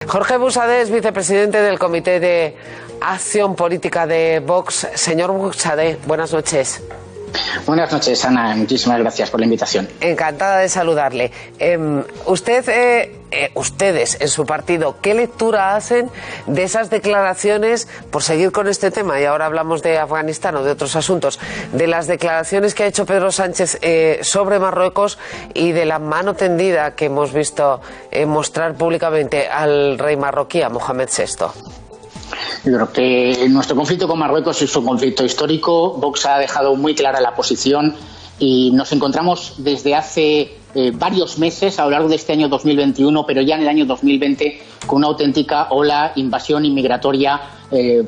Jorge Buxadé, vicepresidente del Comité de Acción Política de Vox. Señor Buxadé, buenas noches. Buenas noches, Ana. Muchísimas gracias por la invitación. Encantada de saludarle. Ustedes en su partido, ¿qué lectura hacen de esas declaraciones, por seguir con este tema, y ahora hablamos de Afganistán o de otros asuntos, de las declaraciones que ha hecho Pedro Sánchez sobre Marruecos y de la mano tendida que hemos visto mostrar públicamente al rey marroquí, a Mohamed VI? Yo creo que nuestro conflicto con Marruecos es un conflicto histórico. Vox ha dejado muy clara la posición y nos encontramos desde hace varios meses a lo largo de este año 2021, pero ya en el año 2020, con una auténtica ola invasión inmigratoria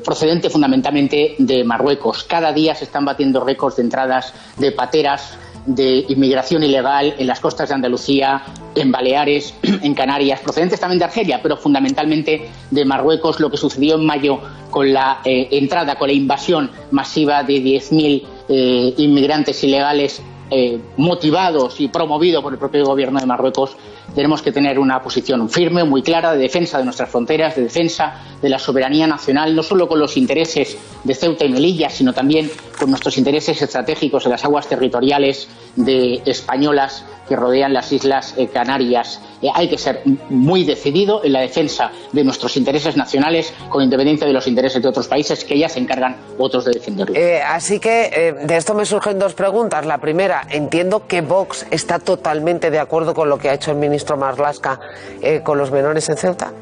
procedente fundamentalmente de Marruecos. Cada día se están batiendo récords de entradas de pateras de inmigración ilegal en las costas de Andalucía, en Baleares, en Canarias, procedentes también de Argelia, pero fundamentalmente de Marruecos. Lo que sucedió en mayo con la entrada, con la invasión masiva de 10.000 inmigrantes ilegales motivados y promovidos por el propio gobierno de Marruecos. Tenemos que tener una posición firme, muy clara, de defensa de nuestras fronteras, de defensa de la soberanía nacional, no solo con los intereses de Ceuta y Melilla, sino también con nuestros intereses estratégicos en las aguas territoriales españolas que rodean las Islas Canarias. Hay que ser muy decidido en la defensa de nuestros intereses nacionales, con independencia de los intereses de otros países, que ya se encargan otros de defenderlos. Así que de esto me surgen dos preguntas. La primera, entiendo que Vox está totalmente de acuerdo con lo que ha hecho el ministro Marlaska con los menores en Ceuta.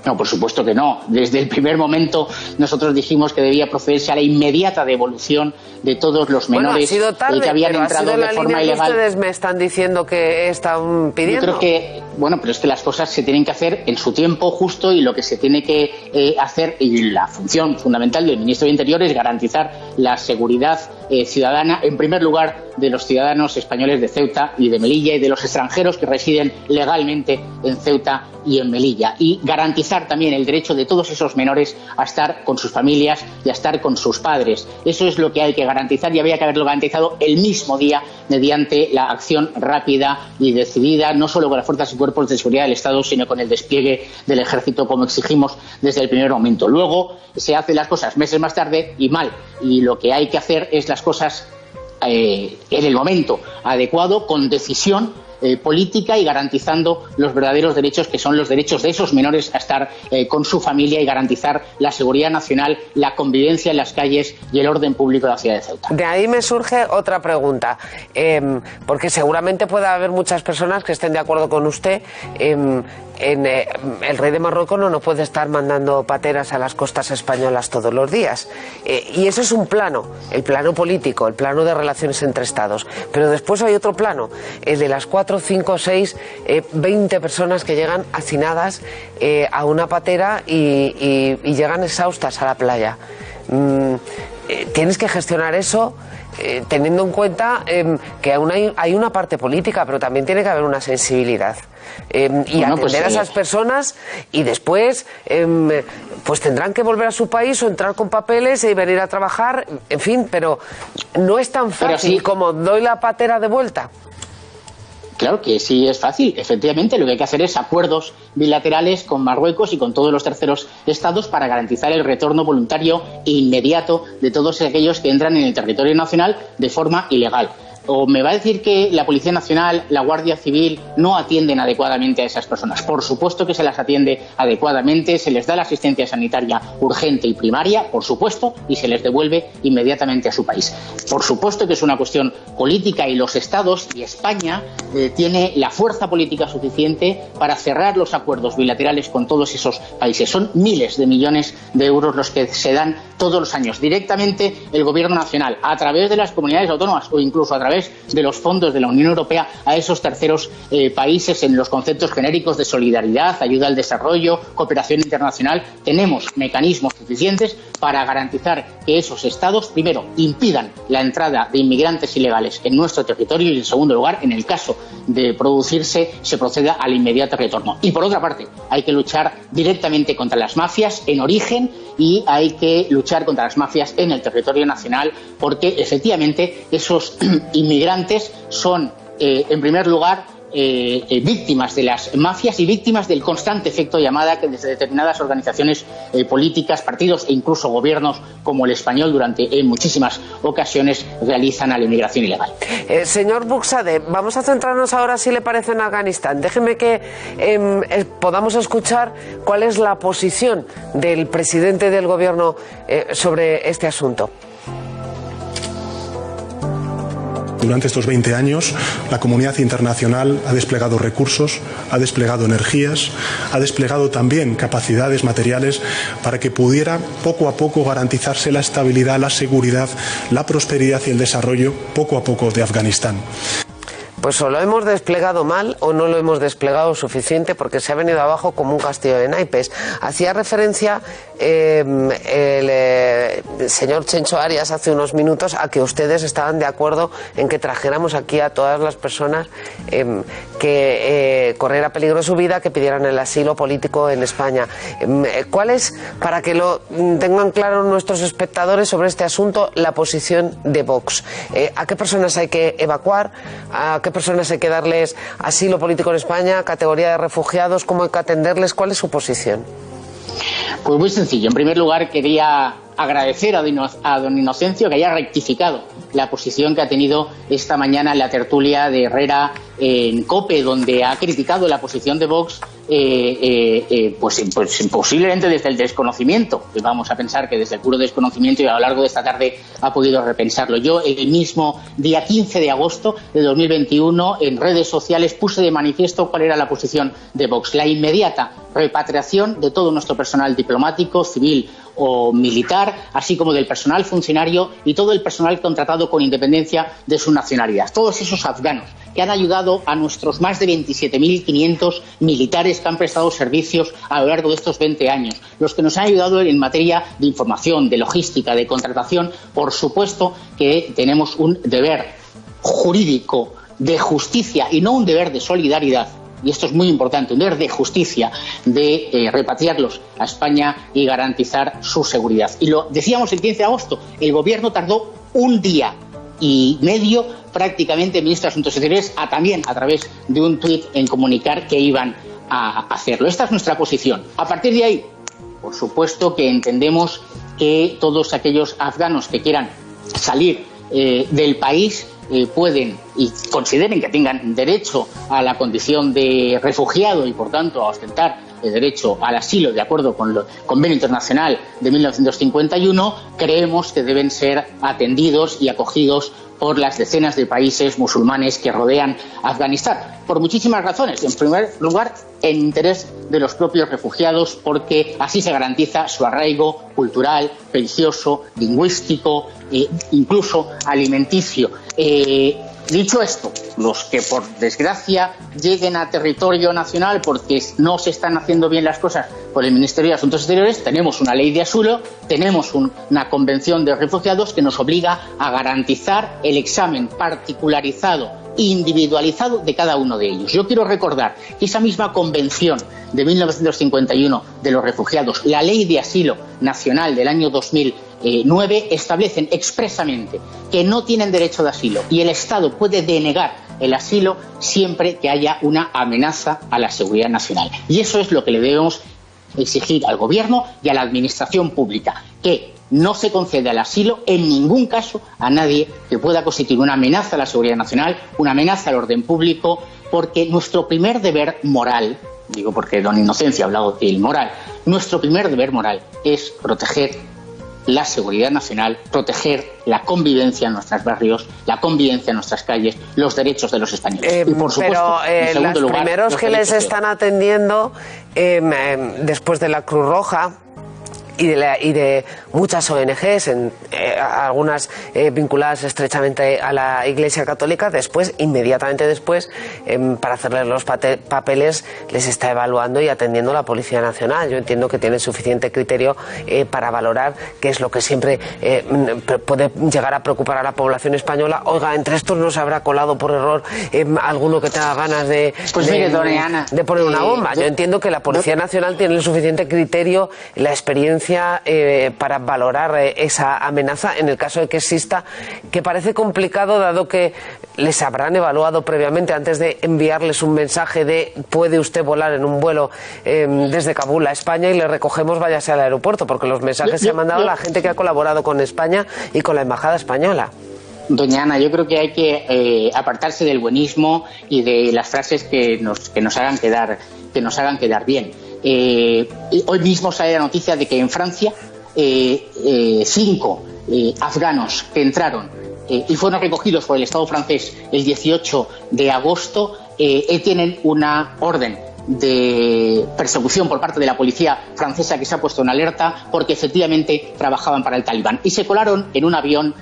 No, por supuesto que no. Desde el primer momento nosotros dijimos que debía procederse a la inmediata devolución de todos los menores ha sido tarde, que habían entrado de forma ilegal. Ustedes me están diciendo que están pidiendo. Yo creo que, pero es que las cosas se tienen que hacer en su tiempo justo, y lo que se tiene que hacer, y la función fundamental del ministro de Interior, es garantizar la seguridad ciudadana, en primer lugar, de los ciudadanos españoles de Ceuta y de Melilla, y de los extranjeros que residen legalmente en Ceuta y en Melilla, y garantizar también el derecho de todos esos menores a estar con sus familias y a estar con sus padres. Eso es lo que hay que garantizar, y había que haberlo garantizado el mismo día mediante la acción rápida y decidida, no solo con las fuerzas y cuerpos de seguridad del Estado, sino con el despliegue del Ejército, como exigimos desde el primer momento. Luego se hacen las cosas meses más tarde y mal, y lo que hay que hacer es las cosas en el momento adecuado, con decisión política, y garantizando los verdaderos derechos, que son los derechos de esos menores a estar con su familia, y garantizar la seguridad nacional, la convivencia en las calles y el orden público de la ciudad de Ceuta. De ahí me surge otra pregunta, porque seguramente puede haber muchas personas que estén de acuerdo con usted. El rey de Marruecos no puede estar mandando pateras a las costas españolas todos los días, y eso es un plano, el plano político, el plano de relaciones entre estados. Pero después hay otro plano, el de las 4, 5, 6, 20 personas que llegan hacinadas a una patera y llegan exhaustas a la playa. Tienes que gestionar eso teniendo en cuenta que aún hay una parte política, pero también tiene que haber una sensibilidad, y atender a esas personas, y después pues tendrán que volver a su país o entrar con papeles y venir a trabajar, en fin, pero no es tan fácil como doy la patera de vuelta. Claro que sí es fácil. Efectivamente, lo que hay que hacer es acuerdos bilaterales con Marruecos y con todos los terceros estados para garantizar el retorno voluntario e inmediato de todos aquellos que entran en el territorio nacional de forma ilegal. ¿O me va a decir que la Policía Nacional, la Guardia Civil no atienden adecuadamente a esas personas? Por supuesto que se las atiende adecuadamente, se les da la asistencia sanitaria urgente y primaria, por supuesto, y se les devuelve inmediatamente a su país. Por supuesto que es una cuestión política, y los estados y España tiene la fuerza política suficiente para cerrar los acuerdos bilaterales con todos esos países. Son miles de millones de euros los que se dan todos los años directamente el Gobierno Nacional, a través de las comunidades autónomas o incluso a través de los fondos de la Unión Europea, a esos terceros países en los conceptos genéricos de solidaridad, ayuda al desarrollo, cooperación internacional. Tenemos mecanismos suficientes para garantizar que esos estados, primero, impidan la entrada de inmigrantes ilegales en nuestro territorio, y en segundo lugar, en el caso de producirse, se proceda al inmediato retorno. Y por otra parte, hay que luchar directamente contra las mafias en origen, y hay que luchar contra las mafias en el territorio nacional, porque efectivamente esos inmigrantes son, en primer lugar, víctimas de las mafias y víctimas del constante efecto llamada que desde determinadas organizaciones políticas, partidos e incluso gobiernos como el español en muchísimas ocasiones realizan a la inmigración ilegal. Señor Buxade, vamos a centrarnos ahora, si le parece, en Afganistán. Déjeme que podamos escuchar cuál es la posición del presidente del gobierno sobre este asunto. Durante estos 20 años, la comunidad internacional ha desplegado recursos, ha desplegado energías, ha desplegado también capacidades materiales para que pudiera poco a poco garantizarse la estabilidad, la seguridad, la prosperidad y el desarrollo poco a poco de Afganistán. Pues o lo hemos desplegado mal o no lo hemos desplegado suficiente, porque se ha venido abajo como un castillo de naipes. Hacía referencia el señor Chencho Arias hace unos minutos a que ustedes estaban de acuerdo en que trajéramos aquí a todas las personas que corriera peligro su vida, que pidieran el asilo político en España. ¿Cuál es, para que lo tengan claro nuestros espectadores sobre este asunto, la posición de Vox? ¿A qué personas hay que evacuar? ¿A qué personas hay que darles asilo político en España? ¿Categoría de refugiados? ¿Cómo hay que atenderles? ¿Cuál es su posición? Pues muy sencillo. En primer lugar, quería agradecer a don Inocencio que haya rectificado la posición que ha tenido esta mañana en la tertulia de Herrera en COPE, donde ha criticado la posición de Vox, pues posiblemente desde el desconocimiento. Vamos a pensar que desde el puro desconocimiento, y a lo largo de esta tarde ha podido repensarlo. Yo, el mismo día 15 de agosto de 2021, en redes sociales puse de manifiesto cuál era la posición de Vox: la inmediata repatriación de todo nuestro personal diplomático, civil o militar, así como del personal funcionario y todo el personal contratado con independencia de su nacionalidad. Todos esos afganos que han ayudado a nuestros más de 27.500 militares que han prestado servicios a lo largo de estos 20 años, los que nos han ayudado en materia de información, de logística, de contratación. Por supuesto que tenemos un deber jurídico de justicia y no un deber de solidaridad, y esto es muy importante, un deber de justicia, de repatriarlos a España y garantizar su seguridad. Y lo decíamos el 15 de agosto, el Gobierno tardó un día y medio, prácticamente, el ministro de Asuntos Exteriores, también a través de un tuit, en comunicar que iban a hacerlo. Esta es nuestra posición. A partir de ahí, por supuesto que entendemos que todos aquellos afganos que quieran salir del país pueden y consideren que tengan derecho a la condición de refugiado y, por tanto, a ostentar el derecho al asilo de acuerdo con el Convenio Internacional de 1951, creemos que deben ser atendidos y acogidos por las decenas de países musulmanes que rodean Afganistán, por muchísimas razones. En primer lugar, en interés de los propios refugiados, porque así se garantiza su arraigo cultural, religioso, lingüístico, incluso alimenticio. Dicho esto, los que por desgracia lleguen a territorio nacional porque no se están haciendo bien las cosas por el Ministerio de Asuntos Exteriores, tenemos una ley de asilo, tenemos una convención de refugiados que nos obliga a garantizar el examen particularizado, individualizado de cada uno de ellos. Yo quiero recordar que esa misma convención de 1951 de los refugiados, la ley de asilo nacional del año 2009, establecen expresamente que no tienen derecho de asilo y el Estado puede denegar el asilo siempre que haya una amenaza a la seguridad nacional. Y eso es lo que le debemos exigir al Gobierno y a la Administración pública, que no se conceda el asilo en ningún caso a nadie que pueda constituir una amenaza a la seguridad nacional, una amenaza al orden público, porque nuestro primer deber moral, digo porque don Inocencio ha hablado del moral, nuestro primer deber moral es proteger la seguridad nacional, proteger la convivencia en nuestros barrios, la convivencia en nuestras calles, los derechos de los españoles. Y por supuesto, pero los primeros que les están atendiendo después de la Cruz Roja y de muchas ONGs, algunas vinculadas estrechamente a la Iglesia Católica, inmediatamente después, para hacerles los papeles, les está evaluando y atendiendo la Policía Nacional. Yo entiendo que tienen suficiente criterio para valorar qué es lo que siempre puede llegar a preocupar a la población española. Oiga, entre estos no se habrá colado por error alguno que tenga ganas de poner una bomba. Yo entiendo que la Policía Nacional tiene el suficiente criterio, la experiencia para valorar esa amenaza amenaza, en el caso de que exista, que parece complicado dado que les habrán evaluado previamente antes de enviarles un mensaje de puede usted volar en un vuelo desde Kabul a España y le recogemos, váyase al aeropuerto, porque los mensajes se han mandado a la gente que ha colaborado con España y con la embajada española. Doña Ana, yo creo que hay que apartarse del buenismo y de las frases que nos hagan quedar bien. Hoy mismo sale la noticia de que en Francia 5 afganos que entraron y fueron recogidos por el Estado francés el 18 de agosto tienen una orden de persecución por parte de la policía francesa que se ha puesto en alerta porque efectivamente trabajaban para el Talibán y se colaron en un avión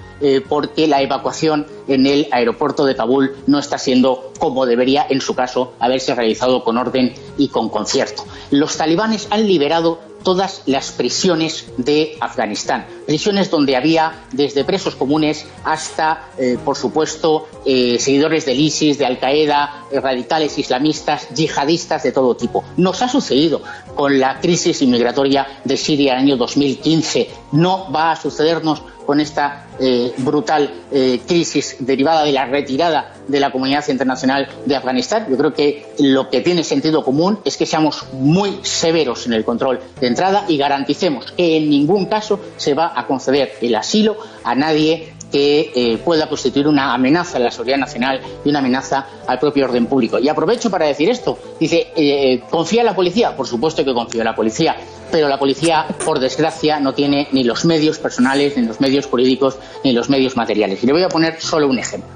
porque la evacuación en el aeropuerto de Kabul no está siendo como debería, en su caso, haberse realizado con orden y con concierto. Los talibanes han liberado todas las prisiones de Afganistán, prisiones donde había desde presos comunes hasta, por supuesto, seguidores del ISIS, de Al-Qaeda, radicales islamistas, yihadistas de todo tipo. Nos ha sucedido con la crisis inmigratoria de Siria en el año 2015. No va a sucedernos con esta brutal crisis derivada de la retirada de la comunidad internacional de Afganistán. Yo creo que lo que tiene sentido común es que seamos muy severos en el control de entrada y garanticemos que en ningún caso se va a conceder el asilo a nadie que pueda constituir una amenaza a la seguridad nacional y una amenaza al propio orden público. Y aprovecho para decir esto. Dice, ¿confía en la policía? Por supuesto que confío en la policía, pero la policía, por desgracia, no tiene ni los medios personales, ni los medios jurídicos, ni los medios materiales. Y le voy a poner solo un ejemplo.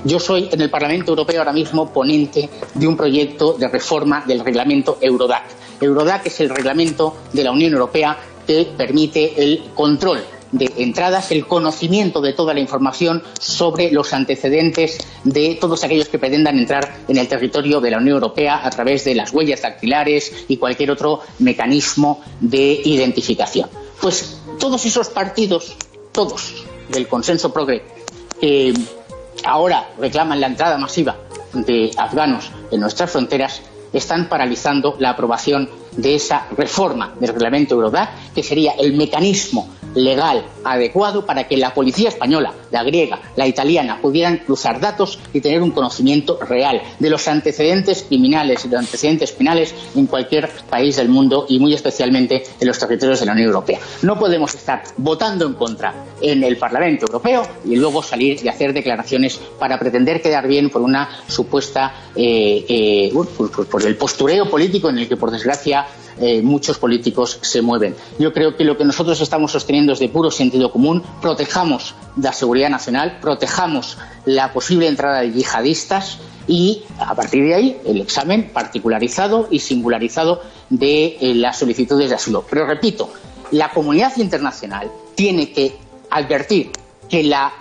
Yo soy en el Parlamento Europeo ahora mismo ponente de un proyecto de reforma del reglamento Eurodac. Eurodac es el reglamento de la Unión Europea que permite el control de entradas, el conocimiento de toda la información sobre los antecedentes de todos aquellos que pretendan entrar en el territorio de la Unión Europea a través de las huellas dactilares y cualquier otro mecanismo de identificación. Pues todos esos partidos, todos del consenso progre, que ahora reclaman la entrada masiva de afganos en nuestras fronteras, están paralizando la aprobación de esa reforma del reglamento Eurodac, que sería el mecanismo legal adecuado para que la policía española, la griega, la italiana pudieran cruzar datos y tener un conocimiento real de los antecedentes criminales y los antecedentes penales en cualquier país del mundo y muy especialmente en los territorios de la Unión Europea. No podemos estar votando en contra en el Parlamento Europeo y luego salir y hacer declaraciones para pretender quedar bien por una supuesta por el postureo político en el que por desgracia muchos políticos se mueven. Yo creo que lo que nosotros estamos sosteniendo es de puro sentido común. Protejamos la seguridad nacional, protejamos la posible entrada de yihadistas y, a partir de ahí, el examen particularizado y singularizado de las solicitudes de asilo. Pero repito, la comunidad internacional tiene que advertir que la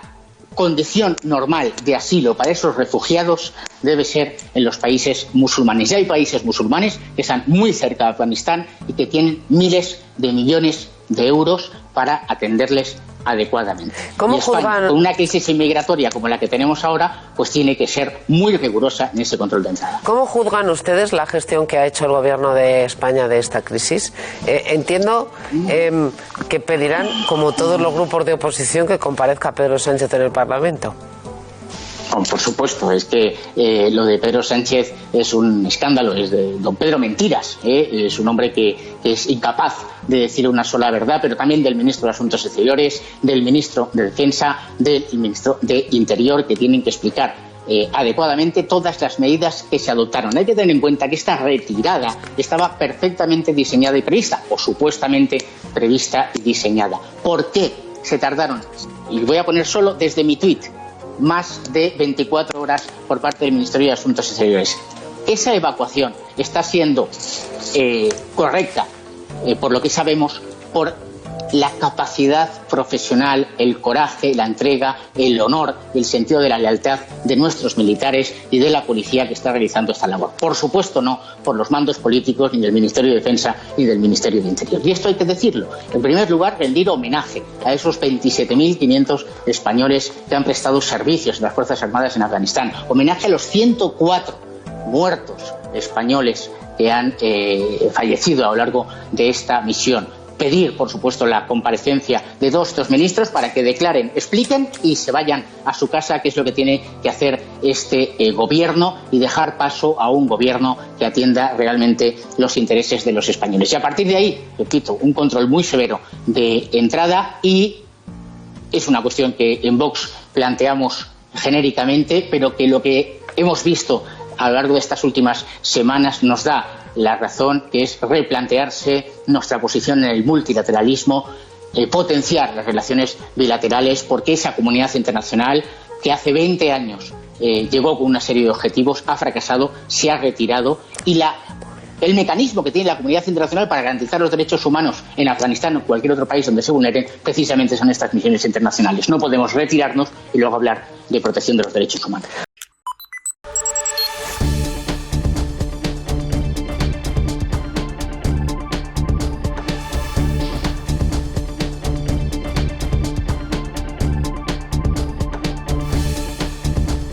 condición normal de asilo para esos refugiados debe ser en los países musulmanes. Ya hay países musulmanes que están muy cerca de Afganistán y que tienen miles de millones de euros para atenderles adecuadamente. ¿Cómo y España, juzgan? con una crisis inmigratoria como la que tenemos ahora, pues tiene que ser muy rigurosa en ese control de entrada. ¿Cómo juzgan ustedes la gestión que ha hecho el gobierno de España de esta crisis? Entiendo que pedirán, como todos los grupos de oposición, que comparezca Pedro Sánchez en el Parlamento. Por supuesto, es que lo de Pedro Sánchez es un escándalo, es de don Pedro Mentiras, es un hombre que es incapaz de decir una sola verdad, pero también del ministro de Asuntos Exteriores, del ministro de Defensa, del ministro de Interior, que tienen que explicar adecuadamente todas las medidas que se adoptaron. Hay que tener en cuenta que esta retirada estaba perfectamente diseñada y prevista, o supuestamente prevista y diseñada. ¿Por qué se tardaron? Y voy a poner solo desde mi tuit, más de 24 horas por parte del Ministerio de Asuntos Exteriores. Esa evacuación está siendo correcta, por lo que sabemos, por la capacidad profesional, el coraje, la entrega, el honor, el sentido de la lealtad de nuestros militares y de la policía que está realizando esta labor. Por supuesto no por los mandos políticos ni del Ministerio de Defensa ni del Ministerio de Interior. Y esto hay que decirlo. En primer lugar, rendir homenaje a esos 27.500 españoles que han prestado servicios en las Fuerzas Armadas en Afganistán. Homenaje a los 104 muertos españoles que han fallecido a lo largo de esta misión. pedir, por supuesto, la comparecencia de dos ministros para que declaren, expliquen y se vayan a su casa, que es lo que tiene que hacer este gobierno, y dejar paso a un gobierno que atienda realmente los intereses de los españoles. Y a partir de ahí, repito, un control muy severo de entrada, y es una cuestión que en Vox planteamos genéricamente, pero que lo que hemos visto a lo largo de estas últimas semanas nos da la razón, que es replantearse nuestra posición en el multilateralismo, potenciar las relaciones bilaterales, porque esa comunidad internacional que hace 20 años llegó con una serie de objetivos, ha fracasado, se ha retirado, y el mecanismo que tiene la comunidad internacional para garantizar los derechos humanos en Afganistán o cualquier otro país donde se vulneren, precisamente son estas misiones internacionales. No podemos retirarnos y luego hablar de protección de los derechos humanos.